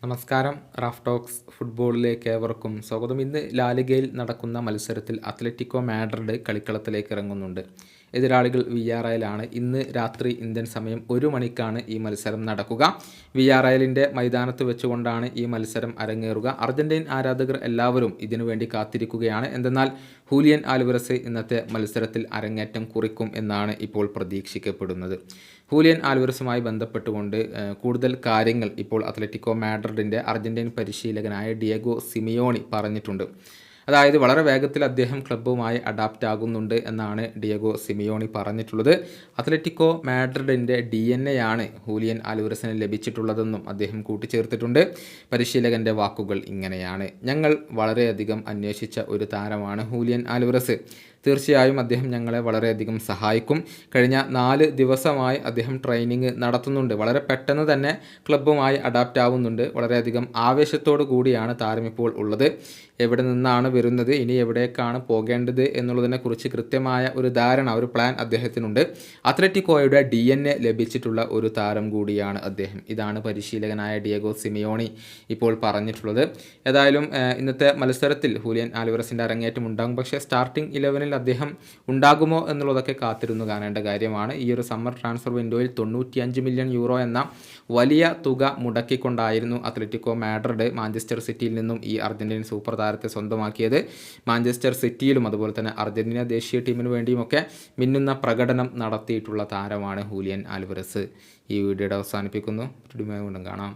നമസ്കാരം. Raf talks ഫുട്ബോളിലേക്ക് ഏവർക്കും സ്വാഗതം. ഇന്ന് ലാലിഗയിൽ നടക്കുന്ന മത്സരത്തിൽ അത്ലറ്റിക്കോ മാഡ്രിഡ് കളിക്കളത്തിലേക്ക് ഇറങ്ങുന്നുണ്ട്. എതിരാളികൾ വിയ്യാറയലാണ്. ഇന്ന് രാത്രി ഇന്ത്യൻ സമയം 1 മണിക്കാണ് ഈ മത്സരം നടക്കുക. വിയ്യാറയലിൻ്റെ മൈതാനത്ത് വെച്ചുകൊണ്ടാണ് ഈ മത്സരം അരങ്ങേറുക. അർജന്റീൻ ആരാധകർ എല്ലാവരും ഇതിനുവേണ്ടി കാത്തിരിക്കുകയാണ്. എന്തെന്നാൽ ഹൂലിയൻ ആൽവരസ് ഇന്നത്തെ മത്സരത്തിൽ അരങ്ങേറ്റം കുറിക്കും എന്നാണ് ഇപ്പോൾ പ്രതീക്ഷിക്കപ്പെടുന്നത്. ഹൂലിയൻ ആൽവരസുമായി ബന്ധപ്പെട്ടുകൊണ്ട് കൂടുതൽ കാര്യങ്ങൾ ഇപ്പോൾ അത്ലറ്റിക്കോ മാഡ്രിഡിൻ്റെ അർജന്റീൻ പരിശീലകനായ ഡിയേഗോ സിമിയോണി പറഞ്ഞിട്ടുണ്ട്. അതായത് വളരെ വേഗത്തിൽ അദ്ദേഹം ക്ലബ്ബുമായി അഡാപ്റ്റ് ആകുന്നുണ്ട് എന്നാണ് ഡിയേഗോ സിമിയോണി പറഞ്ഞിട്ടുള്ളത്. അത്ലറ്റിക്കോ മാഡ്രിഡിൻ്റെ DNA ആണ് ഹൂലിയൻ ആൽവരസിന് ലഭിച്ചിട്ടുള്ളതെന്നും അദ്ദേഹം കൂട്ടിച്ചേർത്തിട്ടുണ്ട്. പരിശീലകൻ്റെ വാക്കുകൾ ഇങ്ങനെയാണ്: ഞങ്ങൾ വളരെയധികം അന്വേഷിച്ച ഒരു താരമാണ് ഹൂലിയൻ ആൽവരസ്. തീർച്ചയായും അദ്ദേഹം ഞങ്ങളെ വളരെയധികം സഹായിക്കും. കഴിഞ്ഞ 4 ദിവസമായി അദ്ദേഹം ട്രെയിനിങ് നടത്തുന്നുണ്ട്. വളരെ പെട്ടെന്ന് തന്നെ ക്ലബ്ബുമായി അഡാപ്റ്റ് ആവുന്നുണ്ട്. വളരെയധികം ആവേശത്തോടു കൂടിയാണ് താരം ഇപ്പോൾ ഉള്ളത്. എവിടെ നിന്നാണ് വരുന്നത്, ഇനി എവിടേക്കാണ് പോകേണ്ടത് എന്നുള്ളതിനെക്കുറിച്ച് കൃത്യമായ ഒരു ധാരണ, ഒരു പ്ലാൻ അദ്ദേഹത്തിനുണ്ട്. അത്ലറ്റിക്കോയുടെ DNA ലഭിച്ചിട്ടുള്ള ഒരു താരം കൂടിയാണ് അദ്ദേഹം. ഇതാണ് പരിശീലകനായ ഡിയേഗോ സിമിയോണി ഇപ്പോൾ പറഞ്ഞിട്ടുള്ളത്. ഏതായാലും ഇന്നത്തെ മത്സരത്തിൽ ഹൂലിയൻ ആൽവരസിൻ്റെ അരങ്ങേറ്റം ഉണ്ടാകും. പക്ഷേ സ്റ്റാർട്ടിംഗ് 11-ൽ അദ്ദേഹം ഉണ്ടാകുമോ എന്നുള്ളതൊക്കെ കാത്തിരുന്നു കാണേണ്ട കാര്യമാണ്. ഈ ഒരു സമ്മർ ട്രാൻസ്ഫർ വിൻഡോയിൽ 95 മില്യൺ യൂറോ എന്ന വലിയ തുക മുടക്കിക്കൊണ്ടായിരുന്നു അത്ലറ്റിക്കോ മാഡ്രിഡ് മാഞ്ചസ്റ്റർ സിറ്റിയിൽ നിന്നും ഈ അർജന്റീൻ സൂപ്പർ താരത്തെ സ്വന്തമാക്കിയത്. മാഞ്ചസ്റ്റർ സിറ്റിയിലും അതുപോലെ തന്നെ അർജന്റീന ദേശീയ ടീമിന് വേണ്ടിയുമൊക്കെ മിന്നുന്ന പ്രകടനം നടത്തിയിട്ടുള്ള താരമാണ് ഹൂലിയൻ ആൽവരസ്. ഈ വീഡിയോയുടെ അവസാനിപ്പിക്കുന്നു. വീണ്ടും കാണാം.